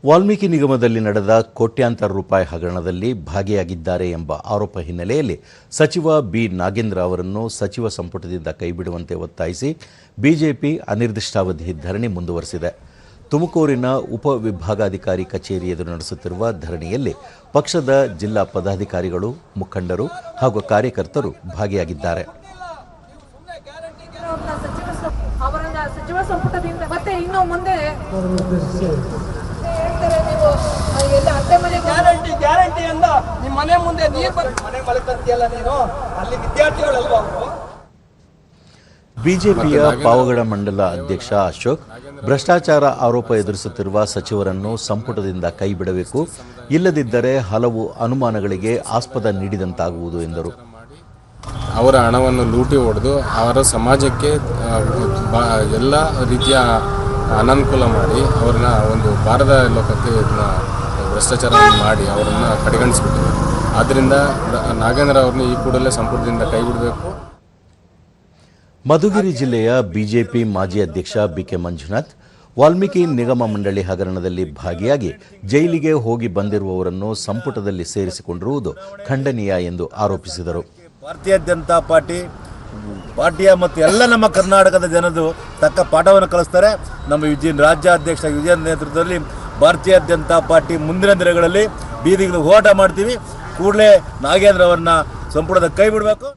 ವಾಲ್ಮೀಕಿ ನಿಗಮದಲ್ಲಿ ನಡೆದ ಕೋಟ್ಯಾಂತರ ರೂಪಾಯಿ ಹಗರಣದಲ್ಲಿ ಭಾಗಿಯಾಗಿದ್ದಾರೆ ಎಂಬ ಆರೋಪ ಹಿನ್ನೆಲೆಯಲ್ಲಿ ಸಚಿವ ಬಿ ನಾಗೇಂದ್ರ ಅವರನ್ನು ಸಚಿವ ಸಂಪುಟದಿಂದ ಕೈಬಿಡುವಂತೆ ಒತ್ತಾಯಿಸಿ ಬಿಜೆಪಿ ಅನಿರ್ದಿಷ್ಟಾವಧಿ ಧರಣಿ ಮುಂದುವರೆಸಿದೆ. ತುಮಕೂರಿನ ಉಪವಿಭಾಗಾಧಿಕಾರಿ ಕಚೇರಿ ಎದುರು ನಡೆಸುತ್ತಿರುವ ಧರಣಿಯಲ್ಲಿ ಪಕ್ಷದ ಜಿಲ್ಲಾ ಪದಾಧಿಕಾರಿಗಳು, ಮುಖಂಡರು ಹಾಗೂ ಕಾರ್ಯಕರ್ತರು ಭಾಗಿಯಾಗಿದ್ದಾರೆ. ಬಿಜೆಪಿಯ ಪಾವಗಡ ಮಂಡಲ ಅಧ್ಯಕ್ಷ ಅಶೋಕ್ ಭ್ರಷ್ಟಾಚಾರ ಆರೋಪ ಎದುರಿಸುತ್ತಿರುವ ಸಚಿವರನ್ನು ಸಂಪುಟದಿಂದ ಕೈಬಿಡಬೇಕು, ಇಲ್ಲದಿದ್ದರೆ ಹಲವು ಅನುಮಾನಗಳಿಗೆ ಆಸ್ಪದ ನೀಡಿದಂತಾಗುವುದು ಎಂದರು. ಅವರ ಹಣವನ್ನು ಲೂಟಿ ಹೊಡೆದು ಅವರ ಸಮಾಜಕ್ಕೆ ಎಲ್ಲ ರೀತಿಯ ಅನನುಕೂಲ ಮಾಡಿ ಅವರನ್ನ ಒಂದು ಭಾರದ ಲೋಕಕ್ಕೆ ಭ್ರಷ್ಟಾಚಾರ ಮಾಡಿ ಅವರನ್ನು ಕಡೆಗಣಿಸಿಬಿಟ್ಟಿದೆ. ಆದ್ದರಿಂದ ನಾಗೇಂದ್ರ ಅವರನ್ನು ಈ ಕೂಡಲೇ ಸಂಪುಟದಿಂದ ಕೈಬಿಡಬೇಕು. ಮಧುಗಿರಿ ಜಿಲ್ಲೆಯ ಬಿಜೆಪಿ ಮಾಜಿ ಅಧ್ಯಕ್ಷ ಬಿಕೆ ಮಂಜುನಾಥ್ ವಾಲ್ಮೀಕಿ ನಿಗಮ ಮಂಡಳಿ ಹಗರಣದಲ್ಲಿ ಭಾಗಿಯಾಗಿ ಜೈಲಿಗೆ ಹೋಗಿ ಬಂದಿರುವವರನ್ನು ಸಂಪುಟದಲ್ಲಿ ಸೇರಿಸಿಕೊಂಡಿರುವುದು ಖಂಡನೀಯ ಎಂದು ಆರೋಪಿಸಿದರು. ಭಾರತೀಯ ಜನತಾ ಪಾರ್ಟಿಯ ಮತ್ತು ಎಲ್ಲ ನಮ್ಮ ಕರ್ನಾಟಕದ ಜನರು ತಕ್ಕ ಪಾಠವನ್ನು ಕಲಿಸ್ತಾರೆ. ನಮ್ಮ ರಾಜ್ಯಾಧ್ಯಕ್ಷ ವಿಜಯನ್ ನೇತೃತ್ವದಲ್ಲಿ ಭಾರತೀಯ ಜನತಾ ಪಾರ್ಟಿ ಮುಂದಿನ ದಿನಗಳಲ್ಲಿ ಬೀದಿಗಳು ಹೋರಾಟ ಮಾಡ್ತೀವಿ. ಕೂಡಲೇ ನಾಗೇಂದ್ರ ಅವರನ್ನ ಸಂಪುಟದ ಕೈ ಬಿಡಬೇಕು.